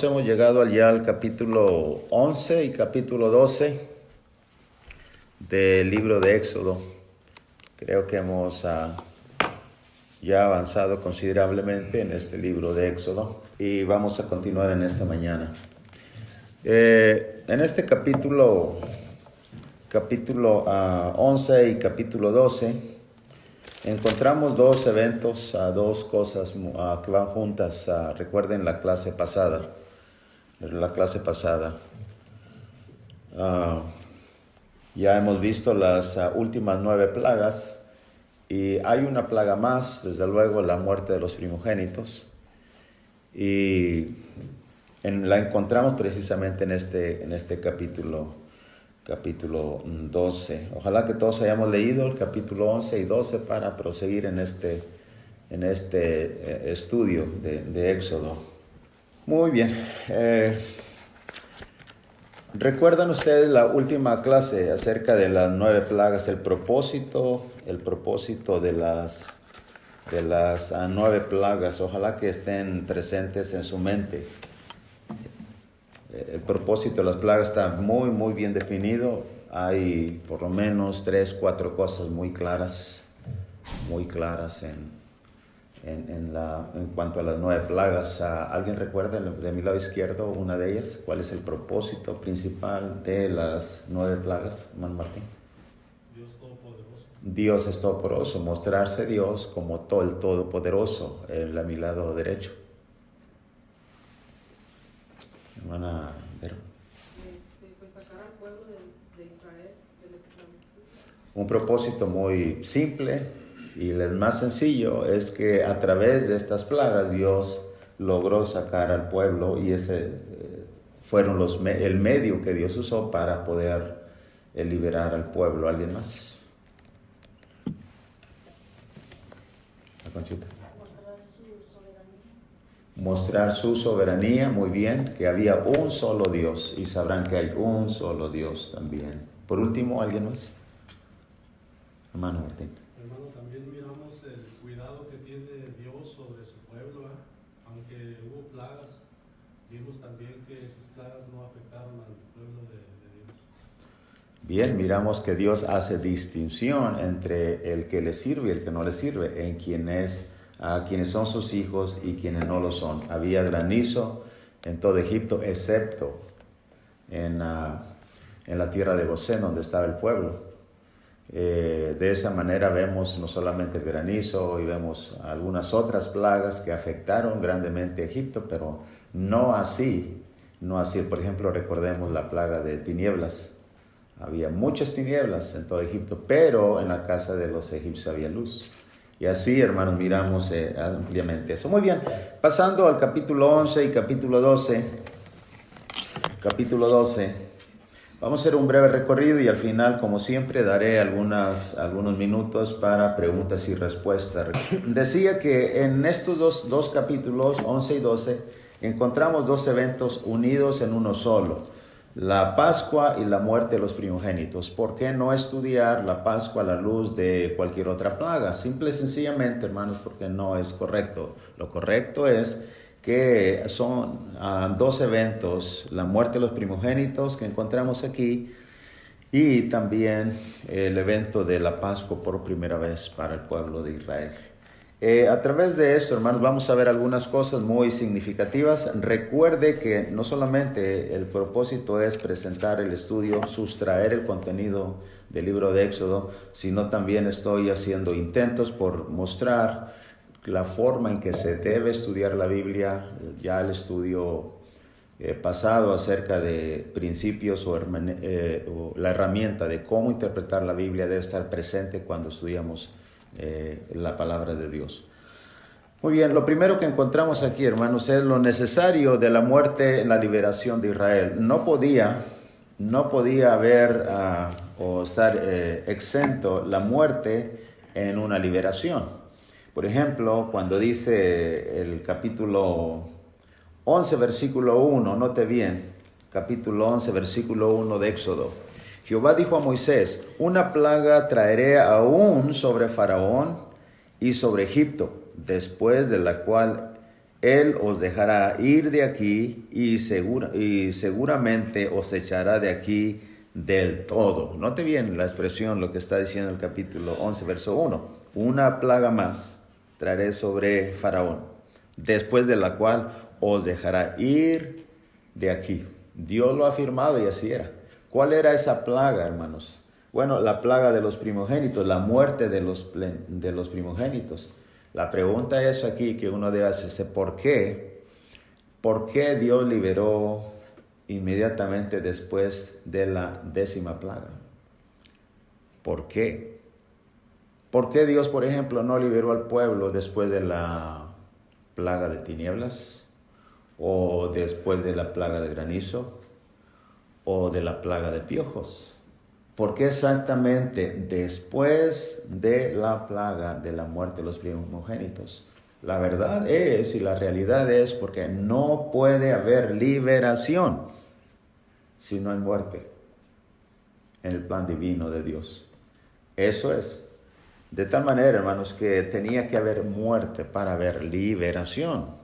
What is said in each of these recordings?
Hemos llegado ya al capítulo 11 y capítulo 12 del libro de Éxodo. Creo que hemos ya avanzado considerablemente en este libro de Éxodo y vamos a continuar en esta mañana. En este capítulo 11 y capítulo 12 encontramos dos eventos, dos cosas que van juntas. Recuerden la clase pasada. Ya hemos visto las últimas 9 plagas y hay una plaga más, desde luego la muerte de los primogénitos, y la encontramos precisamente en este capítulo 12. Ojalá que todos hayamos leído el capítulo 11 y 12 para proseguir en este estudio de Éxodo. Muy bien. ¿Recuerdan ustedes la última clase acerca de las 9 plagas? El propósito de las 9 plagas. Ojalá que estén presentes en su mente. El propósito de las plagas está muy, muy bien definido. Hay por lo menos 3, 4 cosas muy claras en cuanto a las 9 plagas. ¿Alguien recuerda de mi lado izquierdo una de ellas? ¿Cuál es el propósito principal de las 9 plagas, hermano Martín? Dios Todopoderoso. Dios es todopoderoso, mostrarse Dios como el Todopoderoso, a mi lado derecho. Hermana Vero. Pues sacar al pueblo de Israel de la esclavitud. Un propósito muy simple. Y el más sencillo es que a través de estas plagas Dios logró sacar al pueblo, y ese fueron el medio que Dios usó para poder liberar al pueblo. ¿Alguien más? La Conchita. Mostrar su soberanía, muy bien, que había un solo Dios, y sabrán que hay un solo Dios también. Por último, ¿alguien más? Hermano Martín. Hermano, también miramos el cuidado que tiene Dios sobre su pueblo, aunque hubo plagas, vimos también que esas plagas no afectaron al pueblo de Dios. Bien, miramos que Dios hace distinción entre el que le sirve y el que no le sirve, en quienes son sus hijos y quienes no lo son. Había granizo en todo Egipto, excepto en la tierra de Gosén, donde estaba el pueblo. De esa manera vemos no solamente el granizo, y vemos algunas otras plagas que afectaron grandemente a Egipto, pero no así. Por ejemplo, recordemos la plaga de tinieblas. Había muchas tinieblas en todo Egipto, pero en la casa de los egipcios había luz. Y así, hermanos, miramos ampliamente eso. Muy bien, pasando al capítulo 11 y capítulo 12. Capítulo 12. Vamos a hacer un breve recorrido y al final, como siempre, daré algunos minutos para preguntas y respuestas. Decía que en estos dos capítulos, 11 y 12, encontramos 2 eventos unidos en uno solo: la Pascua y la muerte de los primogénitos. ¿Por qué no estudiar la Pascua a la luz de cualquier otra plaga? Simple y sencillamente, hermanos, porque no es correcto. Lo correcto es que son 2 eventos: la muerte de los primogénitos que encontramos aquí, y también el evento de la Pascua por primera vez para el pueblo de Israel. A través de esto, hermanos, vamos a ver algunas cosas muy significativas. Recuerde que no solamente el propósito es presentar el estudio, sustraer el contenido del libro de Éxodo, sino también estoy haciendo intentos por mostrar la forma en que se debe estudiar la Biblia. Ya el estudio pasado acerca de principios o la herramienta de cómo interpretar la Biblia debe estar presente cuando estudiamos la palabra de Dios. Muy bien, lo primero que encontramos aquí, hermanos, es lo necesario de la muerte en la liberación de Israel. No podía haber o estar exento la muerte en una liberación. Por ejemplo, cuando dice el capítulo 11, versículo 1, note bien, capítulo 11, versículo 1 de Éxodo. Jehová dijo a Moisés: una plaga traeré aún sobre Faraón y sobre Egipto, después de la cual Él os dejará ir de aquí y seguramente os echará de aquí del todo. Note bien la expresión, lo que está diciendo el capítulo 11, verso 1. Una plaga más traeré sobre Faraón, después de la cual os dejará ir de aquí. Dios lo ha afirmado y así era. ¿Cuál era esa plaga, hermanos? Bueno, la plaga de los primogénitos, la muerte de los primogénitos. La pregunta es aquí que uno debe hacerse, ¿por qué? ¿Por qué Dios liberó inmediatamente después de la 10ª plaga? ¿Por qué? ¿Por qué Dios, por ejemplo, no liberó al pueblo después de la plaga de tinieblas? ¿O después de la plaga de granizo? ¿O de la plaga de piojos? ¿Por qué exactamente después de la plaga de la muerte de los primogénitos? La verdad es y la realidad es porque no puede haber liberación si no hay muerte en el plan divino de Dios. Eso es. De tal manera, hermanos, que tenía que haber muerte para haber liberación.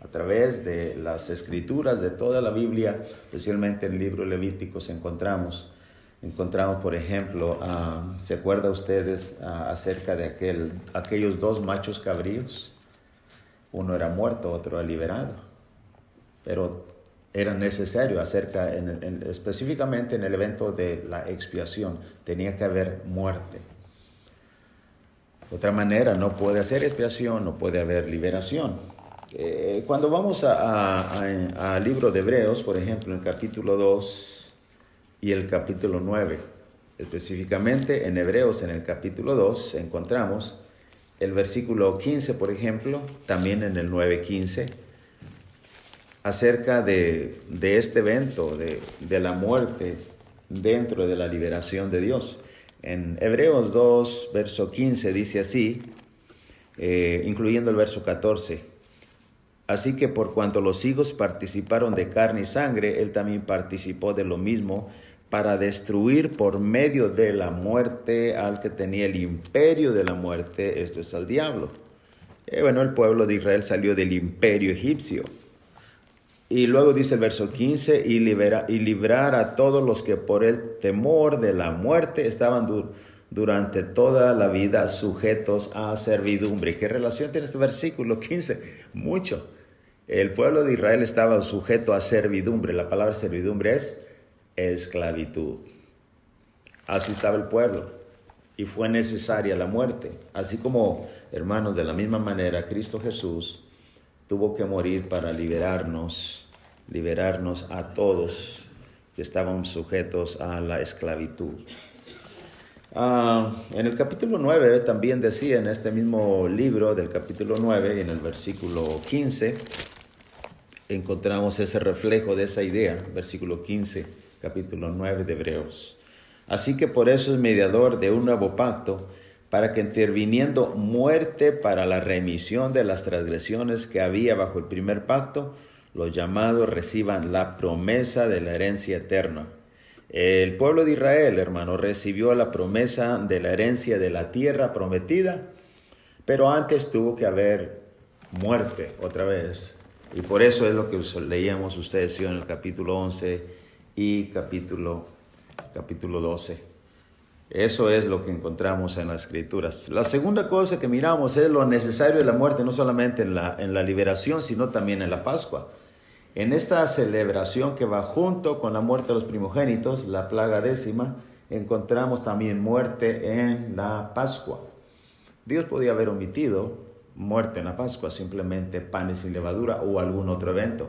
A través de las escrituras de toda la Biblia, especialmente en el libro Levíticos, encontramos, por ejemplo, ¿se acuerdan ustedes acerca de aquellos 2 machos cabríos? Uno era muerto, otro era liberado. Pero era necesario específicamente en el evento de la expiación, tenía que haber muerte. De otra manera, no puede haber expiación, no puede haber liberación. Cuando vamos al libro de Hebreos, por ejemplo, en el capítulo 2 y el capítulo 9, específicamente en Hebreos, en el capítulo 2, encontramos el versículo 15, por ejemplo, también en el 9:15, acerca de este evento, de la muerte dentro de la liberación de Dios. En Hebreos 2, verso 15, dice así, incluyendo el verso 14, así que por cuanto los hijos participaron de carne y sangre, él también participó de lo mismo para destruir por medio de la muerte al que tenía el imperio de la muerte, esto es al diablo. El pueblo de Israel salió del imperio egipcio. Y luego dice el verso 15, y librar a todos los que por el temor de la muerte estaban durante toda la vida sujetos a servidumbre. ¿Qué relación tiene este versículo 15? Mucho. El pueblo de Israel estaba sujeto a servidumbre. La palabra servidumbre es esclavitud. Así estaba el pueblo. Y fue necesaria la muerte. Así como, hermanos, de la misma manera, Cristo Jesús tuvo que morir para liberarnos a todos que estaban sujetos a la esclavitud. En el capítulo 9 también decía, en este mismo libro del capítulo 9, en el versículo 15, encontramos ese reflejo de esa idea, versículo 15, capítulo 9 de Hebreos. Así que por eso es mediador de un nuevo pacto, para que interviniendo muerte para la remisión de las transgresiones que había bajo el primer pacto, los llamados reciban la promesa de la herencia eterna. El pueblo de Israel, hermano, recibió la promesa de la herencia de la tierra prometida, pero antes tuvo que haber muerte otra vez. Y por eso es lo que leíamos ustedes en el capítulo 11 y capítulo 12. Eso es lo que encontramos en las Escrituras. La segunda cosa que miramos es lo necesario de la muerte, no solamente en la liberación, sino también en la Pascua. En esta celebración que va junto con la muerte de los primogénitos, la plaga 10ª, encontramos también muerte en la Pascua. Dios podía haber omitido muerte en la Pascua, simplemente panes sin levadura o algún otro evento.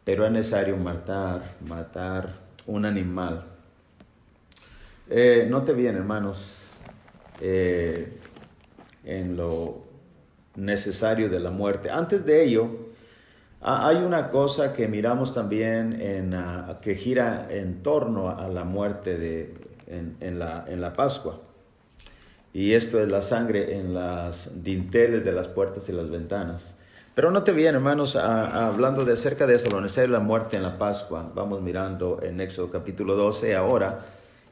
Pero es necesario matar un animal. Note bien, hermanos, en lo necesario de la muerte. Antes de ello, hay una cosa que miramos también que gira en torno a la muerte en la Pascua. Y esto es la sangre en las dinteles de las puertas y las ventanas. Pero note bien, hermanos, hablando acerca de eso, lo necesario de la muerte en la Pascua. Vamos mirando en Éxodo capítulo 12 ahora.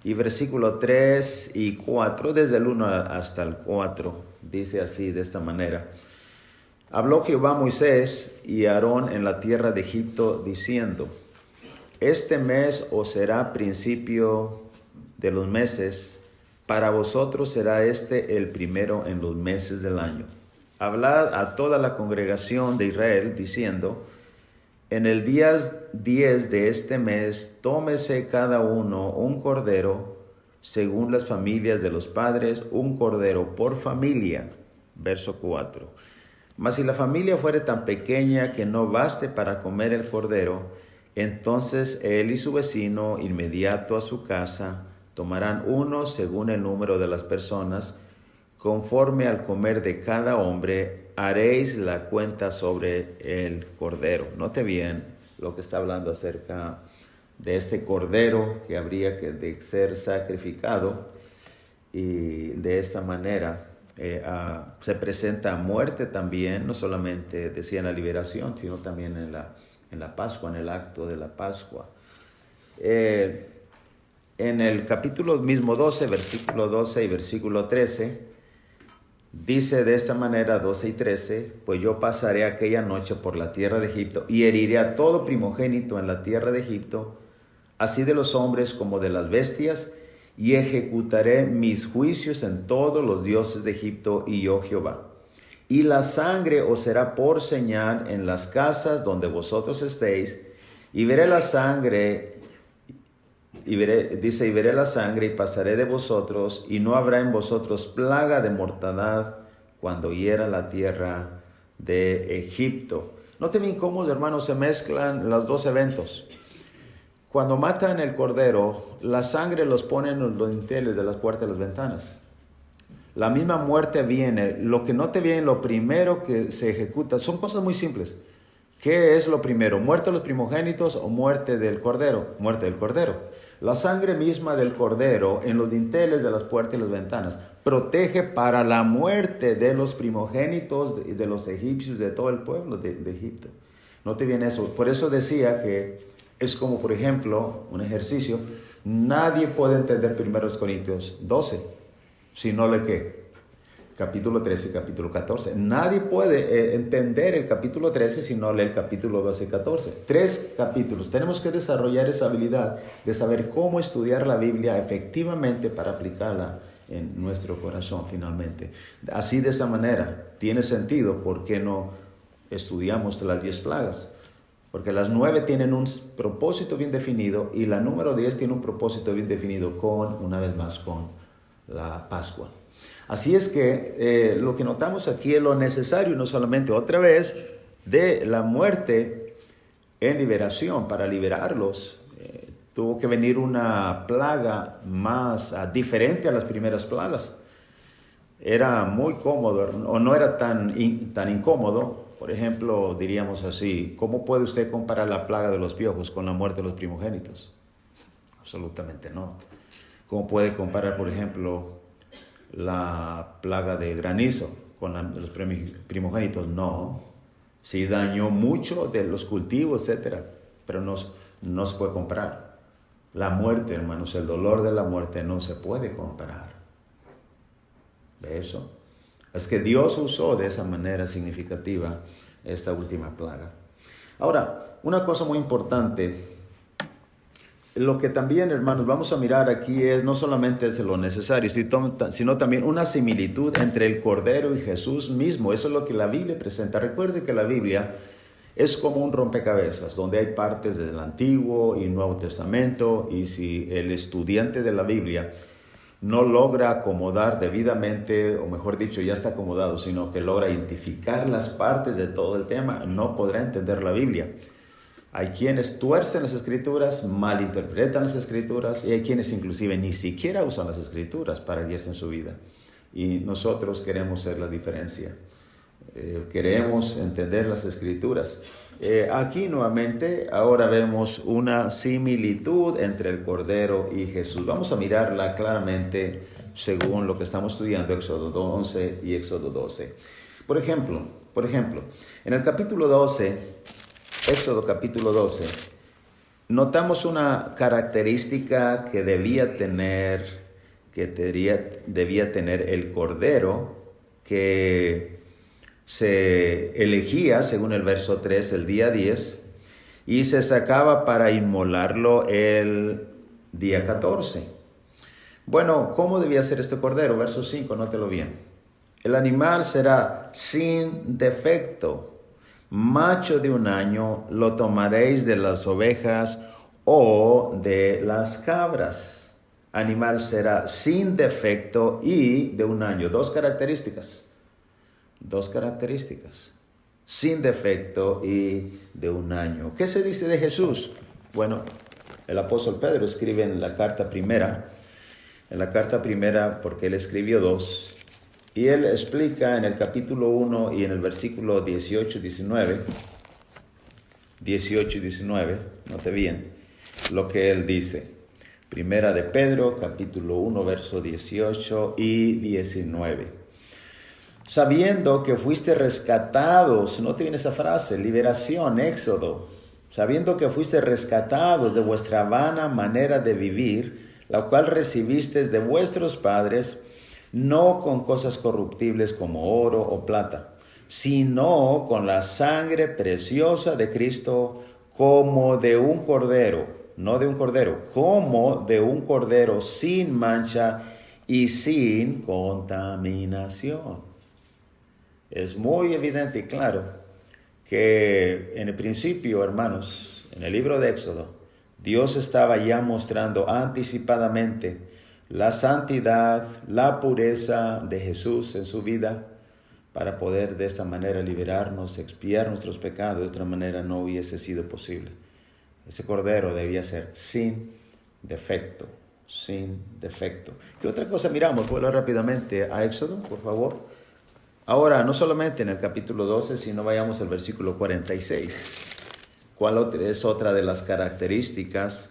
Y versículo 3 y 4, desde el 1 hasta el 4, dice así, de esta manera. Habló Jehová a Moisés y a Aarón en la tierra de Egipto, diciendo: este mes os será principio de los meses, para vosotros será este el primero en los meses del año. Hablad a toda la congregación de Israel, diciendo: en el día 10 de este mes, tómese cada uno un cordero, según las familias de los padres, un cordero por familia. Verso 4. Mas si la familia fuere tan pequeña que no baste para comer el cordero, entonces él y su vecino inmediato a su casa tomarán uno según el número de las personas, conforme al comer de cada hombre, haréis la cuenta sobre el cordero. Note bien lo que está hablando acerca de este cordero que habría de ser sacrificado, y de esta manera se presenta muerte también, no solamente decía en la liberación, sino también en la Pascua, en el acto de la Pascua. En el capítulo mismo 12, versículo 12 y versículo 13, dice de esta manera, 12 y 13, pues yo pasaré aquella noche por la tierra de Egipto y heriré a todo primogénito en la tierra de Egipto, así de los hombres como de las bestias, y ejecutaré mis juicios en todos los dioses de Egipto, y yo Jehová. Y la sangre os será por señal en las casas donde vosotros estéis, y veré la sangre, y veré la sangre, y pasaré de vosotros, y no habrá en vosotros plaga de mortandad cuando hiera la tierra de Egipto. Noten bien cómo, hermanos, se mezclan los dos eventos. Cuando matan el cordero, la sangre los ponen en los dinteles de las puertas y las ventanas. La misma muerte viene. Lo que no te viene, lo primero que se ejecuta, son cosas muy simples. ¿Qué es lo primero? ¿Muerte de los primogénitos o muerte del cordero? Muerte del cordero. La sangre misma del cordero en los dinteles de las puertas y las ventanas protege para la muerte de los primogénitos, de los egipcios, de todo el pueblo de Egipto. No te viene eso. Por eso decía que es como, por ejemplo, un ejercicio. Nadie puede entender 1 Corintios 12, si no lee ¿qué? Capítulo 13 y capítulo 14. Nadie puede entender el capítulo 13 si no lee el capítulo 12 y 14. 3 capítulos. Tenemos que desarrollar esa habilidad de saber cómo estudiar la Biblia efectivamente para aplicarla en nuestro corazón finalmente. Así, de esa manera, tiene sentido por qué no estudiamos las 10 plagas. Porque las 9 tienen un propósito bien definido y la número 10 tiene un propósito bien definido una vez más, con la Pascua. Así es que lo que notamos aquí es lo necesario, no solamente otra vez, de la muerte en liberación. Para liberarlos tuvo que venir una plaga más diferente a las primeras plagas. Era muy cómodo, o no era tan incómodo. Por ejemplo, diríamos así: ¿cómo puede usted comparar la plaga de los piojos con la muerte de los primogénitos? Absolutamente no. ¿Cómo puede comparar, por ejemplo, la plaga de granizo con los primogénitos? No. Sí dañó mucho de los cultivos, etcétera, pero no se puede comparar. La muerte, hermanos, el dolor de la muerte no se puede comparar. ¿Ve eso? Es que Dios usó de esa manera significativa esta última plaga. Ahora, una cosa muy importante, lo que también, hermanos, vamos a mirar aquí es no solamente es lo necesario, sino también una similitud entre el Cordero y Jesús mismo. Eso es lo que la Biblia presenta. Recuerde que la Biblia es como un rompecabezas, donde hay partes del Antiguo y Nuevo Testamento, y si el estudiante de la Biblia no logra acomodar debidamente, o mejor dicho, ya está acomodado, sino que logra identificar las partes de todo el tema, no podrá entender la Biblia. Hay quienes tuercen las Escrituras, malinterpretan las Escrituras, y hay quienes inclusive ni siquiera usan las Escrituras para guiarse en su vida. Y nosotros queremos ser la diferencia. Queremos entender las Escrituras. Aquí nuevamente, ahora vemos una similitud entre el Cordero y Jesús. Vamos a mirarla claramente según lo que estamos estudiando, Éxodo 11 y Éxodo 12. Por ejemplo, en el capítulo 12, Éxodo capítulo 12, notamos una característica que debía tener el Cordero, que Se elegía, según el verso 3, el día 10 y se sacaba para inmolarlo el día 14. Bueno, ¿cómo debía ser este cordero? Verso 5, nótelo bien. El animal será sin defecto, macho de 1 año, lo tomaréis de las ovejas o de las cabras. Animal será sin defecto y de 1 año. Dos características. Sin defecto y de 1 año. ¿Qué se dice de Jesús? Bueno, el apóstol Pedro escribe en la carta primera, porque él escribió 2, y él explica en el capítulo 1 y en el versículo 18 y 19, note bien lo que él dice. Primera de Pedro, capítulo 1, verso 18 y 19. Sabiendo que fuiste rescatados, note bien esa frase, liberación, éxodo, sabiendo que fuiste rescatados de vuestra vana manera de vivir, la cual recibisteis de vuestros padres, no con cosas corruptibles como oro o plata, sino con la sangre preciosa de Cristo, como de un cordero, como de un cordero sin mancha y sin contaminación. Es muy evidente y claro que en el principio, hermanos, en el libro de Éxodo, Dios estaba ya mostrando anticipadamente la santidad, la pureza de Jesús en su vida para poder de esta manera liberarnos, expiar nuestros pecados. De otra manera no hubiese sido posible. Ese cordero debía ser sin defecto. ¿Qué otra cosa miramos? Vuelvo rápidamente a Éxodo, por favor. Ahora, no solamente en el capítulo 12, sino vayamos al versículo 46. ¿Cuál es otra de las características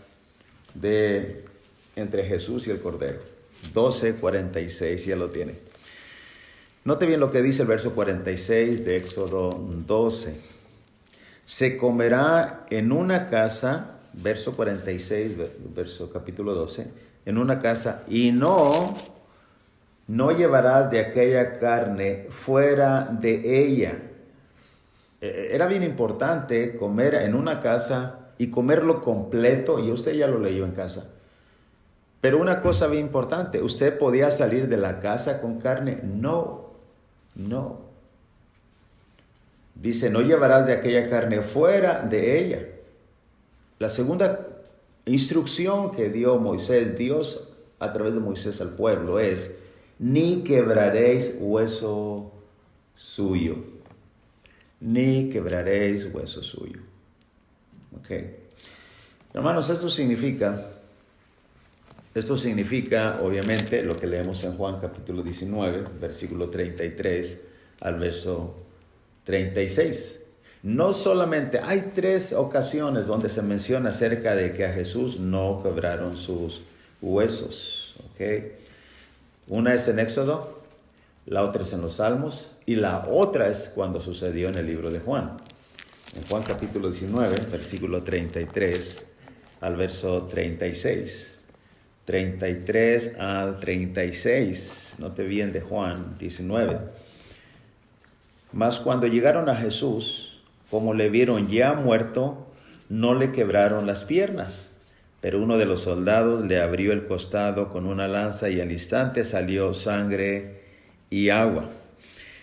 entre Jesús y el Cordero? 12:46, ya lo tiene. Note bien lo que dice el verso 46 de Éxodo 12. Se comerá en una casa, verso 46, capítulo 12, en una casa, y no llevarás de aquella carne fuera de ella. Era bien importante comer en una casa y comerlo completo, y usted ya lo leyó en casa. Pero una cosa bien importante, ¿usted podía salir de la casa con carne? No. Dice, no llevarás de aquella carne fuera de ella. La segunda instrucción que dio Dios a través de Moisés al pueblo es, ni quebraréis hueso suyo. Ok. Hermanos, esto significa obviamente lo que leemos en Juan capítulo 19, versículo 33 al verso 36. No solamente, hay 3 ocasiones donde se menciona acerca de que a Jesús no quebraron sus huesos. Ok. Una es en Éxodo, la otra es en los Salmos y la otra es cuando sucedió en el libro de Juan. En Juan capítulo 19, versículo 33 al verso 36. 33 al 36. Note bien de Juan 19. Mas cuando llegaron a Jesús, como le vieron ya muerto, no le quebraron las piernas. Pero uno de los soldados le abrió el costado con una lanza y al instante salió sangre y agua.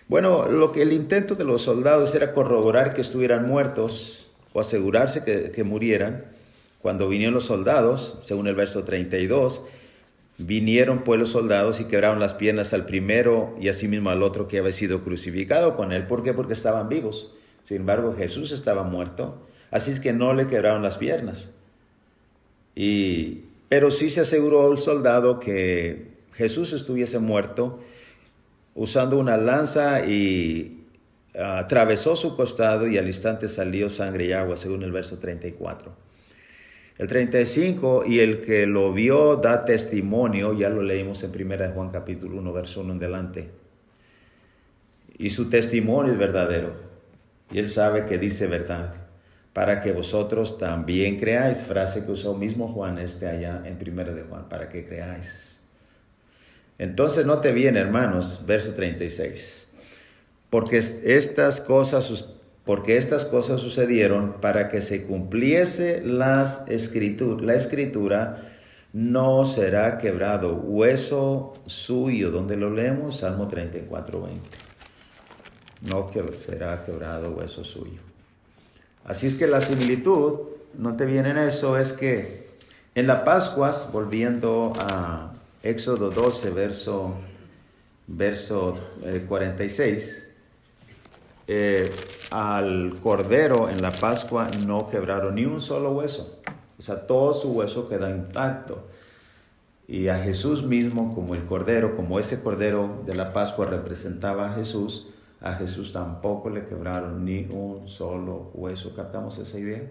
Bueno, el intento de los soldados era corroborar que estuvieran muertos o asegurarse que murieran. Cuando vinieron los soldados, según el verso 32, vinieron pues los soldados y quebraron las piernas al primero y asimismo al otro que había sido crucificado con él. ¿Por qué? Porque estaban vivos. Sin embargo, Jesús estaba muerto, así es que no le quebraron las piernas. Pero sí se aseguró el soldado que Jesús estuviese muerto, usando una lanza y atravesó su costado y al instante salió sangre y agua, según el verso 34. El 35, y el que lo vio da testimonio, ya lo leímos en 1 Juan capítulo 1, verso 1 en adelante. Y su testimonio es verdadero, y él sabe que dice verdad, para que vosotros también creáis, frase que usó mismo Juan allá en 1 de Juan, para que creáis. Entonces note bien, hermanos, verso 36. porque estas cosas sucedieron para que se cumpliese la escritura, no será quebrado hueso suyo. ¿Dónde lo leemos? Salmo 34:20. No será quebrado hueso suyo. Así es que la similitud, no te viene en eso, es que en la Pascua, volviendo a Éxodo 12, verso 46, al cordero en la Pascua no quebraron ni un solo hueso. O sea, todo su hueso queda intacto. Y a Jesús mismo, como el cordero, como ese cordero de la Pascua representaba a Jesús tampoco le quebraron ni un solo hueso. ¿Captamos esa idea?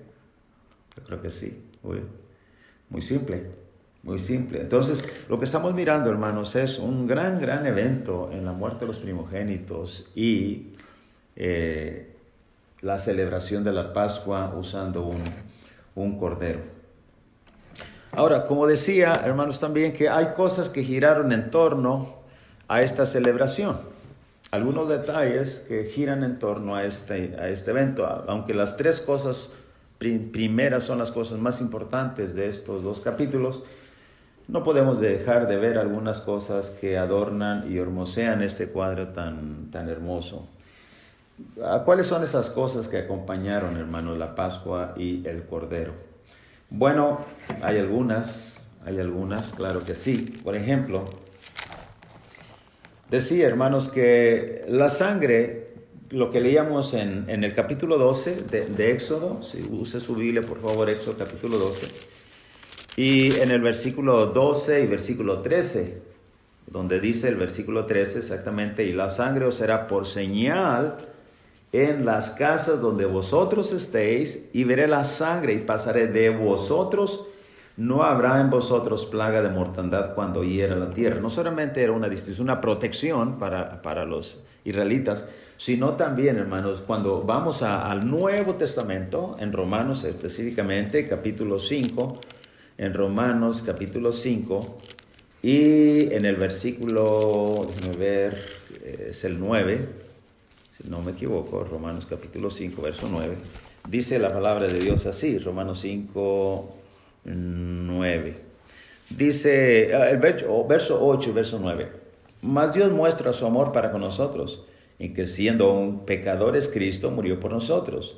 Yo creo que sí. Muy simple, muy simple. Entonces, lo que estamos mirando, hermanos, es un gran evento en la muerte de los primogénitos y la celebración de la Pascua usando un cordero. Ahora, como decía, hermanos, también que hay cosas que giraron en torno a esta celebración. Algunos detalles que giran en torno a este evento, aunque las tres cosas primeras son las cosas más importantes de estos dos capítulos, no podemos dejar de ver algunas cosas que adornan y hermosean este cuadro tan hermoso. ¿Cuáles son esas cosas que acompañaron, hermanos, la Pascua y el Cordero? Bueno, hay algunas, claro que sí. Por ejemplo, decía, hermanos, que la sangre, lo que leíamos en el capítulo 12 de Éxodo, si use su Biblia, por favor, Éxodo capítulo 12, y en el versículo 12 y versículo 13, donde dice el versículo 13 exactamente, y la sangre os será por señal en las casas donde vosotros estéis, y veré la sangre y pasaré de vosotros. No habrá en vosotros plaga de mortandad cuando hiera la tierra. No solamente era una protección para los israelitas, sino también, hermanos, cuando vamos al Nuevo Testamento, en Romanos específicamente, capítulo 5, en Romanos capítulo 5, y en el versículo, déjenme ver, es el 9, si no me equivoco, Romanos capítulo 5, verso 9, dice la palabra de Dios así, Romanos 5, 9. Dice el verso 8 y verso 9. Mas Dios muestra su amor para con nosotros, en que siendo aún pecadores, Cristo murió por nosotros.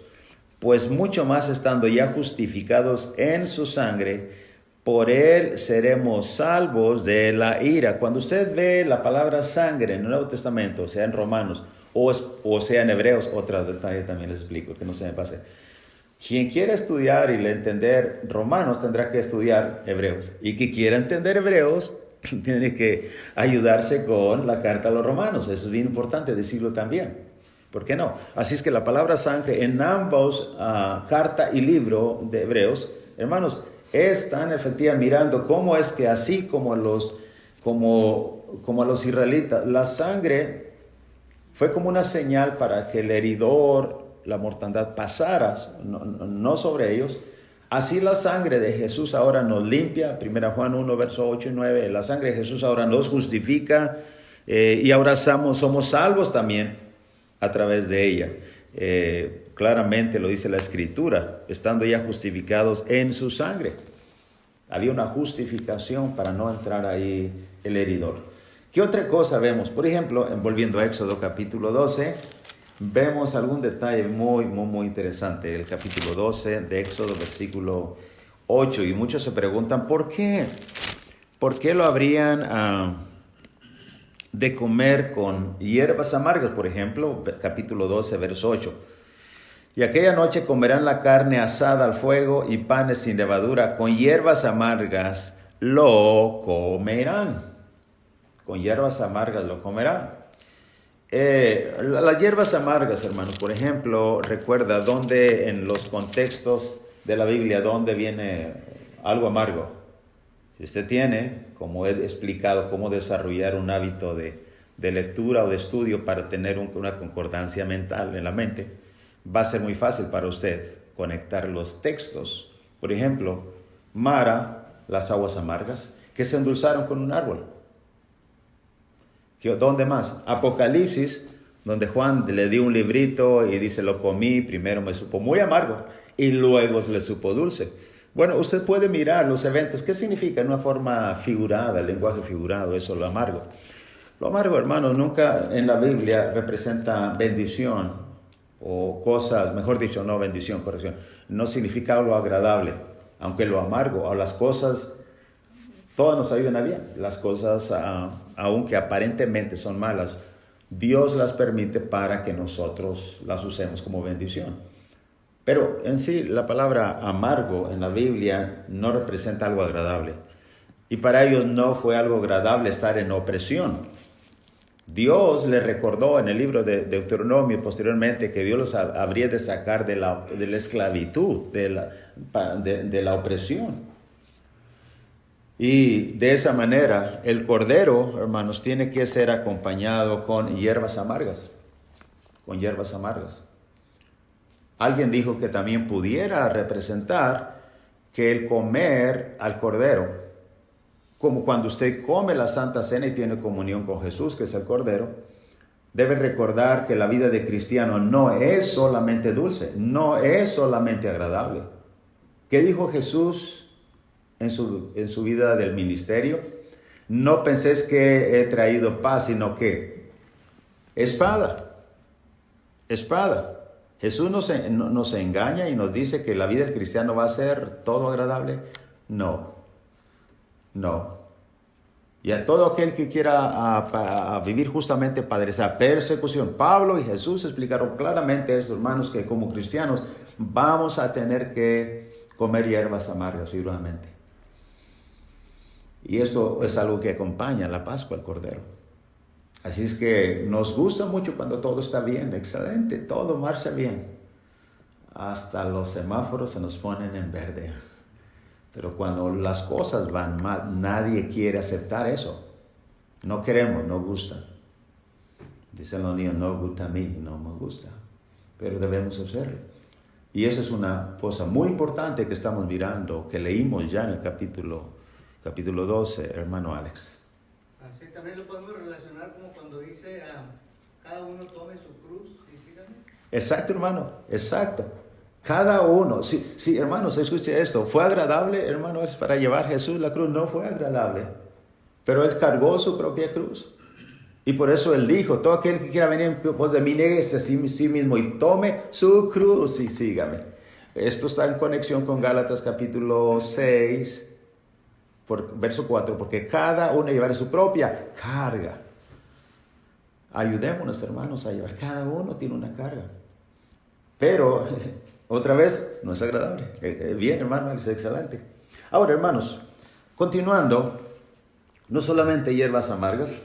Pues mucho más estando ya justificados en su sangre, por él seremos salvos de la ira. Cuando usted ve la palabra sangre en el Nuevo Testamento, sea en Romanos o sea en Hebreos, otro detalle también les explico, que no se me pase. Quien quiera estudiar y entender Romanos tendrá que estudiar Hebreos. Y quien quiera entender Hebreos tiene que ayudarse con la carta a los Romanos. Eso es bien importante decirlo también. ¿Por qué no? Así es que la palabra sangre en ambos, carta y libro de Hebreos, hermanos, es tan efectiva mirando cómo es que así como a los israelitas, la sangre fue como una señal para que el heridor, la mortandad pasara, no sobre ellos. Así la sangre de Jesús ahora nos limpia. 1 Juan 1, verso 8 y 9. La sangre de Jesús ahora nos justifica y ahora somos salvos también a través de ella. Claramente lo dice la Escritura, estando ya justificados en su sangre. Había una justificación para no entrar ahí el heridor. ¿Qué otra cosa vemos? Por ejemplo, volviendo a Éxodo capítulo 12, vemos algún detalle muy interesante. El capítulo 12 de Éxodo, versículo 8. Y muchos se preguntan, ¿por qué? ¿Por qué lo habrían de comer con hierbas amargas? Por ejemplo, capítulo 12, verso 8. Y aquella noche comerán la carne asada al fuego y panes sin levadura. Con hierbas amargas lo comerán. Con hierbas amargas lo comerán. Las hierbas amargas, hermanos, por ejemplo, recuerda dónde en los contextos de la Biblia, dónde viene algo amargo. Si usted tiene, como he explicado, cómo desarrollar un hábito de lectura o de estudio para tener una concordancia mental en la mente, va a ser muy fácil para usted conectar los textos. Por ejemplo, Mara, las aguas amargas, que se endulzaron con un árbol. ¿Dónde más? Apocalipsis, donde Juan le dio un librito y dice, lo comí, primero me supo muy amargo y luego le supo dulce. Bueno, usted puede mirar los eventos. ¿Qué significa en una forma figurada, el lenguaje figurado, eso, lo amargo? Lo amargo, hermano, nunca en la Biblia representa bendición o cosas, mejor dicho, no bendición, corrección. No significa algo agradable, aunque lo amargo o las cosas, todas nos ayudan a bien. Las cosas, aunque aparentemente son malas, Dios las permite para que nosotros las usemos como bendición. Pero en sí, la palabra amargo en la Biblia no representa algo agradable. Y para ellos no fue algo agradable estar en opresión. Dios le recordó en el libro de Deuteronomio posteriormente que Dios los habría de sacar de la esclavitud, de la opresión. Y de esa manera, el cordero, hermanos, tiene que ser acompañado con hierbas amargas. Con hierbas amargas. Alguien dijo que también pudiera representar que el comer al cordero, como cuando usted come la Santa Cena y tiene comunión con Jesús, que es el cordero, debe recordar que la vida de cristiano no es solamente dulce, no es solamente agradable. ¿Qué dijo Jesús en su vida del ministerio? No penséis que he traído paz, sino que espada. Jesús nos engaña y nos dice que la vida del cristiano va a ser todo agradable. No. Y a todo aquel que quiera a vivir justamente padre esa persecución. Pablo y Jesús explicaron claramente a estos hermanos que como cristianos vamos a tener que comer hierbas amargas figurativamente. Y esto es algo que acompaña la Pascua al Cordero. Así es que nos gusta mucho cuando todo está bien, excelente, todo marcha bien. Hasta los semáforos se nos ponen en verde. Pero cuando las cosas van mal, nadie quiere aceptar eso. No queremos, no gusta. Dicen los niños, no gusta a mí, no me gusta. Pero debemos hacerlo. Y esa es una cosa muy importante que estamos mirando, que leímos ya en el capítulo 12, hermano Alex. Así también lo podemos relacionar como cuando dice cada uno tome su cruz y síganme. Exacto, hermano, exacto. Cada uno, sí, hermanos, escuche esto, ¿fue agradable, hermano, es para llevar Jesús la cruz? No fue agradable, pero Él cargó su propia cruz. Y por eso Él dijo, todo aquel que quiera venir en pos de mí, néguese a sí mismo y tome su cruz y sígame. Esto está en conexión con Gálatas capítulo 6, verso 4, porque cada uno llevará su propia carga. Ayudémonos, hermanos, a llevar, cada uno tiene una carga. Pero... otra vez, no es agradable. Bien, hermano, es excelente. Ahora, hermanos, continuando, no solamente hierbas amargas,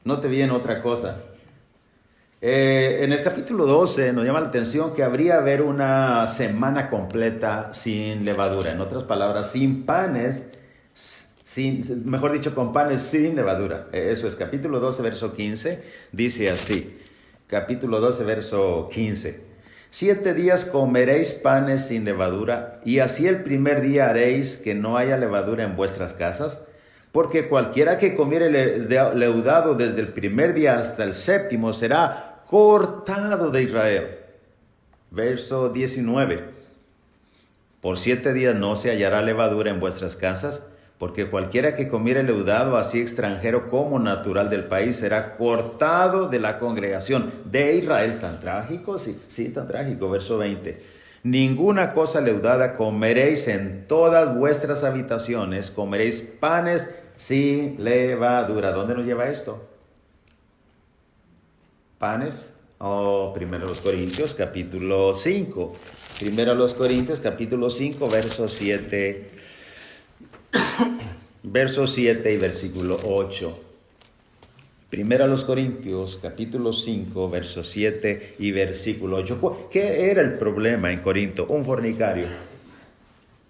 note bien otra cosa. En el capítulo 12 nos llama la atención que habría haber una semana completa sin levadura. En otras palabras, sin panes, mejor dicho, con panes sin levadura. Eso es, capítulo 12, verso 15, dice así. Capítulo 12, verso 15. 7 días comeréis panes sin levadura, y así el primer día haréis que no haya levadura en vuestras casas, porque cualquiera que comiere leudado desde el primer día hasta el séptimo será cortado de Israel. Verso 19. Por 7 días no se hallará levadura en vuestras casas, porque cualquiera que comiere leudado, así extranjero como natural del país, será cortado de la congregación de Israel. ¿Tan trágico? Sí, tan trágico. Verso 20. Ninguna cosa leudada comeréis en todas vuestras habitaciones, comeréis panes sin levadura. ¿Dónde nos lleva esto? Panes. Primero los Corintios, capítulo 5. Primero los Corintios, capítulo 5, verso 7. Verso 7 y versículo 8. Primero a los Corintios, capítulo 5, verso 7 y versículo 8. ¿Qué era el problema en Corinto? Un fornicario.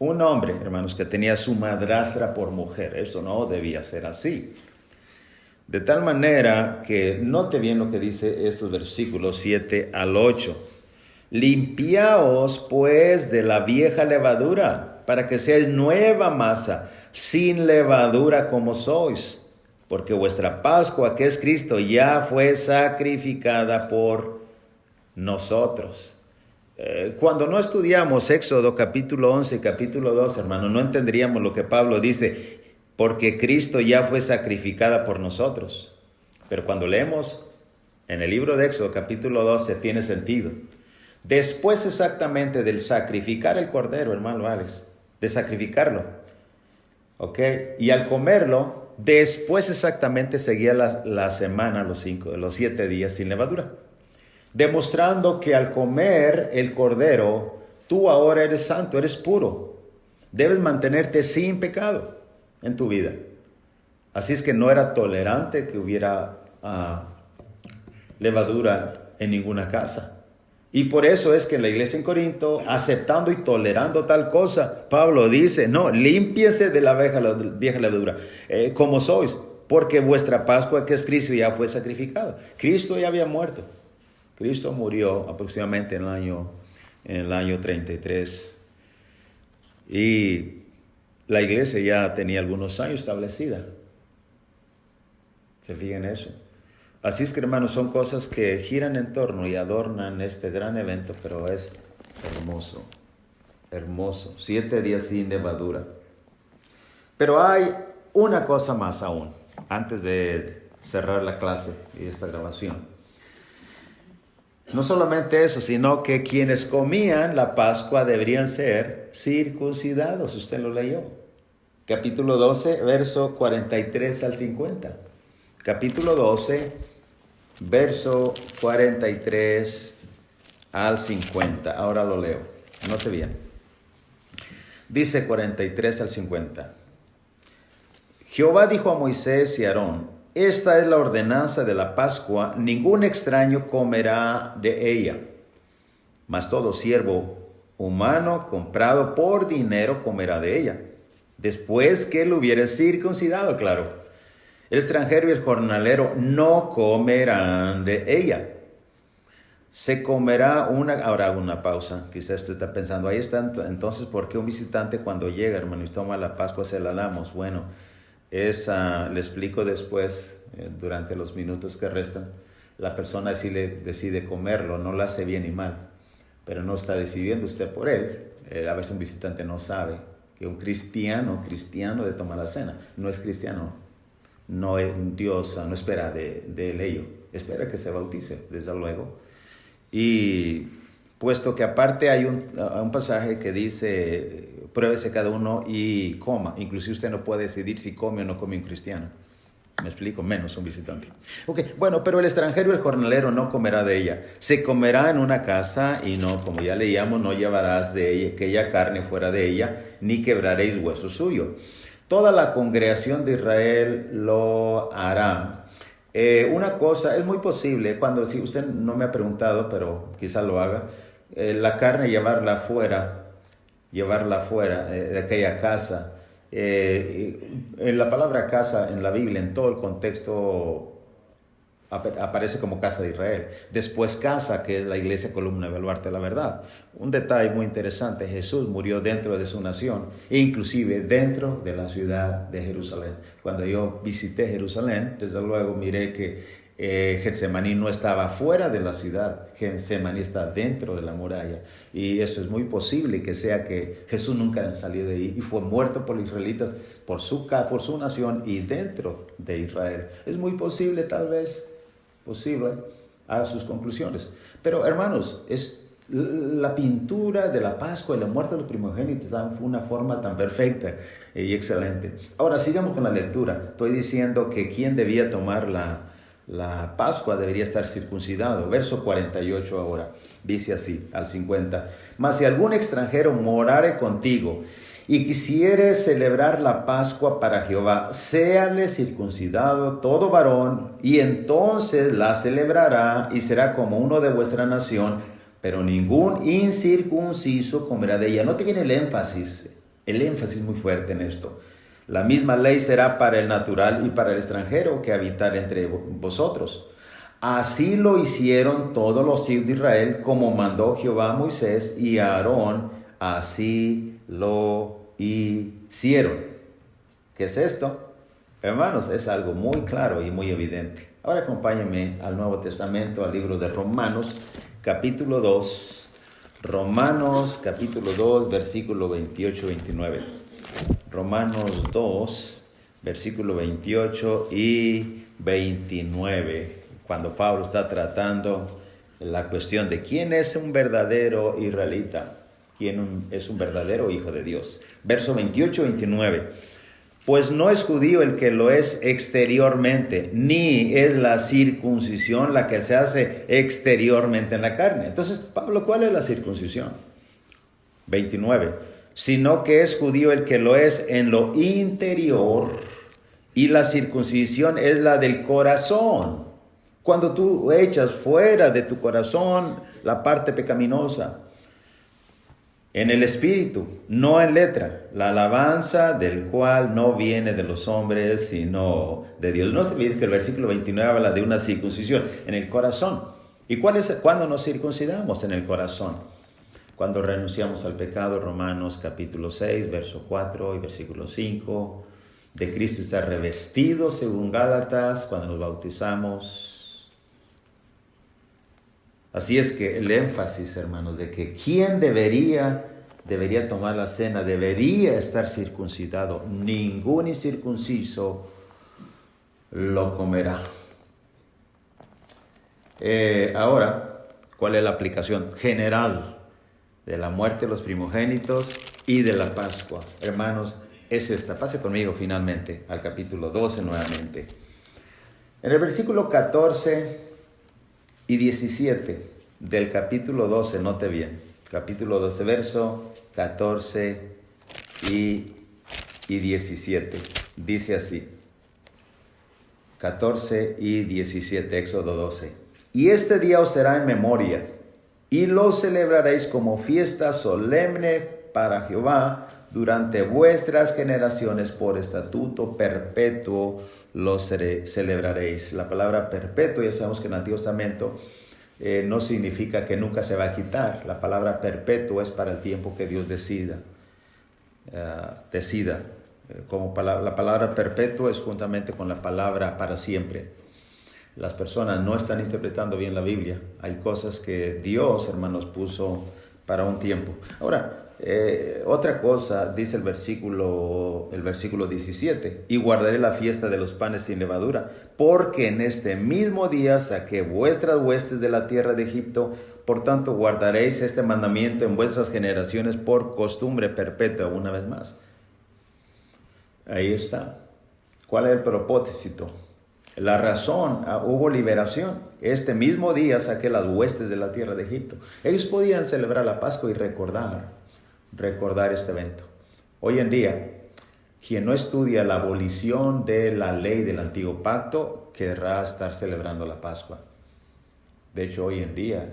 Un hombre, hermanos, que tenía su madrastra por mujer. Eso no debía ser así. De tal manera que note bien lo que dice estos versículos 7 al 8. Limpiaos pues de la vieja levadura, para que seáis nueva masa, sin levadura como sois. porque vuestra Pascua, que es Cristo, ya fue sacrificada por nosotros. Cuando no estudiamos Éxodo capítulo 11 y capítulo 12, hermano, no entenderíamos lo que Pablo dice, porque Cristo ya fue sacrificada por nosotros. Pero cuando leemos en el libro de Éxodo capítulo 12, tiene sentido. Después exactamente del sacrificar el cordero, hermano Alex, de sacrificarlo, ¿ok? Y al comerlo, después exactamente seguía la semana, los 7 días sin levadura. Demostrando que al comer el cordero, tú ahora eres santo, eres puro. Debes mantenerte sin pecado en tu vida. Así es que no era tolerante que hubiera levadura en ninguna casa. Y por eso es que en la iglesia en Corinto, aceptando y tolerando tal cosa, Pablo dice, no, límpiense de la vieja levadura, como sois, porque vuestra Pascua, que es Cristo, ya fue sacrificada. Cristo ya había muerto. Cristo murió aproximadamente en el año 33. Y la iglesia ya tenía algunos años establecida. ¿Se fijan en eso? Así es que, hermanos, son cosas que giran en torno y adornan este gran evento, pero es hermoso, hermoso. 7 días sin levadura. Pero hay una cosa más aún, antes de cerrar la clase y esta grabación. No solamente eso, sino que quienes comían la Pascua deberían ser circuncidados. Usted lo leyó. Capítulo 12, verso 43 al 50. Capítulo 12, verso 43 al 50. Ahora lo leo. Note bien. Dice 43 al 50. Jehová dijo a Moisés y a Aarón: esta es la ordenanza de la Pascua, ningún extraño comerá de ella, mas todo siervo humano comprado por dinero comerá de ella, después que lo hubiere circuncidado, claro. El extranjero y el jornalero no comerán de ella. Se comerá ahora hago una pausa, quizás usted está pensando, ahí está, entonces, ¿por qué un visitante cuando llega, hermano, y toma la Pascua se la damos? Bueno, le explico después, durante los minutos que restan. La persona decide comerlo, no lo hace bien ni mal, pero no está decidiendo usted por él. A veces un visitante no sabe que un cristiano de tomar la cena, no es cristiano. No es Dios, no espera de él ello, espera que se bautice, desde luego. Y puesto que aparte hay un pasaje que dice, pruébese cada uno y coma. Inclusive usted no puede decidir si come o no come un cristiano. Me explico, menos un visitante. Ok, bueno, pero el extranjero y el jornalero no comerá de ella. Se comerá en una casa y no, como ya leíamos, no llevarás de ella, aquella carne fuera de ella, ni quebraréis hueso suyo. Toda la congregación de Israel lo hará. Una cosa, es muy posible, si usted no me ha preguntado, pero quizá lo haga, la carne llevarla fuera de aquella casa. En la palabra casa en la Biblia, en todo el contexto, aparece como casa de Israel. Después casa, que es la iglesia columna baluarte de la verdad. Un detalle muy interesante: Jesús murió dentro de su nación, e inclusive dentro de la ciudad de Jerusalén. Cuando yo visité Jerusalén, desde luego miré que Getsemaní no estaba fuera de la ciudad, Getsemaní está dentro de la muralla, y eso es muy posible que sea que Jesús nunca salió de ahí y fue muerto por los israelitas, por su nación y dentro de Israel. Es muy posible, tal vez posible, a sus conclusiones. Pero hermanos, es la pintura de la Pascua y la muerte de los primogénitos fue una forma tan perfecta y excelente. Ahora sigamos con la lectura. Estoy diciendo que quien debía tomar la Pascua debería estar circuncidado. Verso 48 ahora, dice así, al 50. Mas si algún extranjero morare contigo y quisiere celebrar la Pascua para Jehová, séale circuncidado todo varón, y entonces la celebrará y será como uno de vuestra nación, pero ningún incircunciso comerá de ella. Note bien el énfasis muy fuerte en esto. La misma ley será para el natural y para el extranjero que habitar entre vosotros. Así lo hicieron todos los hijos de Israel, como mandó Jehová a Moisés y a Aarón, así lo hicieron. ¿Qué es esto? Hermanos, es algo muy claro y muy evidente. Ahora acompáñenme al Nuevo Testamento, al libro de Romanos, capítulo 2. Romanos, capítulo 2, versículo 28-29. Romanos 2, versículo 28 y 29. Cuando Pablo está tratando la cuestión de quién es un verdadero israelita, quién es un verdadero hijo de Dios. Verso 28-29. Pues no es judío el que lo es exteriormente, ni es la circuncisión la que se hace exteriormente en la carne. Entonces, Pablo, ¿cuál es la circuncisión? 29. Sino que es judío el que lo es en lo interior, y la circuncisión es la del corazón. Cuando tú echas fuera de tu corazón la parte pecaminosa, en el espíritu, no en letra, la alabanza del cual no viene de los hombres, sino de Dios. No se olvide que el versículo 29 habla de una circuncisión en el corazón. ¿Y cuándo nos circuncidamos en el corazón? Cuando renunciamos al pecado, Romanos capítulo 6, verso 4 y versículo 5. De Cristo está revestido, según Gálatas, cuando nos bautizamos. Así es que el énfasis, hermanos, de que quién debería tomar la cena, debería estar circuncidado. Ningún incircunciso lo comerá. Ahora, ¿cuál es la aplicación general de la muerte de los primogénitos y de la Pascua? Hermanos, es esta. Pase conmigo finalmente al capítulo 12 nuevamente. En el versículo 14 y 17 del capítulo 12, note bien, capítulo 12, verso 14 y 17, dice así, 14 y 17, Éxodo 12, y este día os será en memoria, y lo celebraréis como fiesta solemne para Jehová durante vuestras generaciones, por estatuto perpetuo lo celebraréis. La palabra perpetuo, ya sabemos que en el Antiguo Testamento no significa que nunca se va a quitar. La palabra perpetuo es para el tiempo que Dios decida. La palabra perpetuo es juntamente con la palabra para siempre. Las personas no están interpretando bien la Biblia. Hay cosas que Dios, hermanos, puso para un tiempo. Ahora, otra cosa, dice el versículo 17, y guardaré la fiesta de los panes sin levadura, porque en este mismo día saqué vuestras huestes de la tierra de Egipto, por tanto guardaréis este mandamiento en vuestras generaciones por costumbre perpetua. Una vez más, ahí está. ¿Cuál es el propósito? La razón, hubo liberación. Este mismo día saqué las huestes de la tierra de Egipto. Ellos podían celebrar la Pascua y recordar este evento. Hoy en día, quien no estudia la abolición de la ley del antiguo pacto, querrá estar celebrando la Pascua. De hecho, hoy en día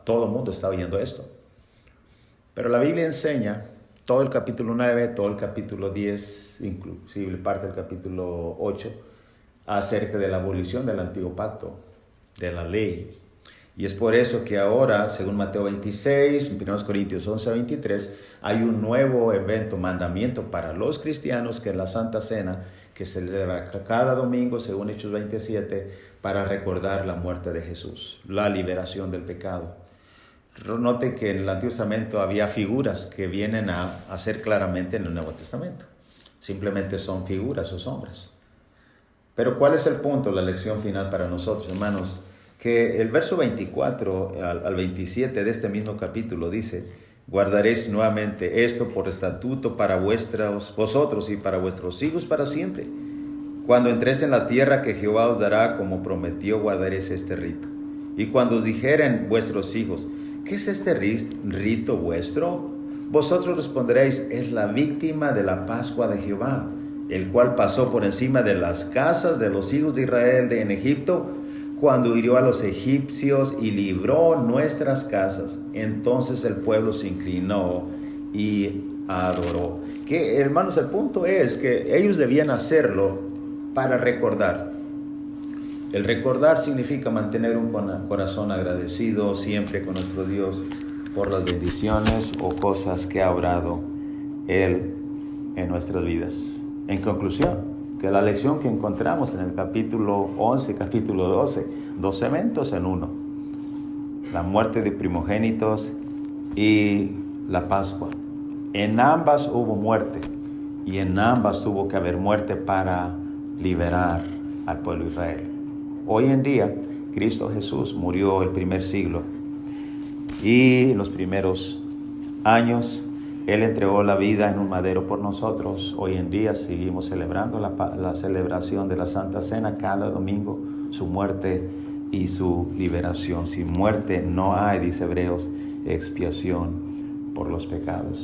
todo el mundo está oyendo esto. Pero la Biblia enseña todo el capítulo 9, todo el capítulo 10, inclusive parte del capítulo 8, acerca de la abolición del antiguo pacto, de la ley. Y es por eso que ahora, según Mateo 26, en 1 Corintios 11 a 23, hay un nuevo evento, mandamiento para los cristianos, que es la Santa Cena, que se celebra cada domingo, según Hechos 27, para recordar la muerte de Jesús, la liberación del pecado. Note que en el Antiguo Testamento había figuras que vienen a hacer claramente en el Nuevo Testamento. Simplemente son figuras o sombras. Pero ¿cuál es el punto, la lección final para nosotros, hermanos? Que el verso 24 al 27 de este mismo capítulo dice: guardaréis nuevamente esto por estatuto para vosotros y para vuestros hijos para siempre. Cuando entréis en la tierra que Jehová os dará, como prometió, guardaréis este rito. Y cuando os dijeren vuestros hijos: ¿qué es este rito vuestro? Vosotros responderéis: es la víctima de la Pascua de Jehová, el cual pasó por encima de las casas de los hijos de Israel en Egipto, cuando hirió a los egipcios y libró nuestras casas. Entonces el pueblo se inclinó y adoró. Que, hermanos, el punto es que ellos debían hacerlo para recordar. El recordar significa mantener un corazón agradecido siempre con nuestro Dios por las bendiciones o cosas que ha obrado Él en nuestras vidas. En conclusión, que la lección que encontramos en el capítulo 11 y capítulo 12, 2 eventos en uno. La muerte de primogénitos y la Pascua. En ambas hubo muerte y en ambas tuvo que haber muerte para liberar al pueblo de Israel. Hoy en día, Cristo Jesús murió el primer siglo y en los primeros años Él entregó la vida en un madero por nosotros. Hoy en día seguimos celebrando la celebración de la Santa Cena cada domingo, su muerte y su liberación. Sin muerte no hay, dice Hebreos, expiación por los pecados.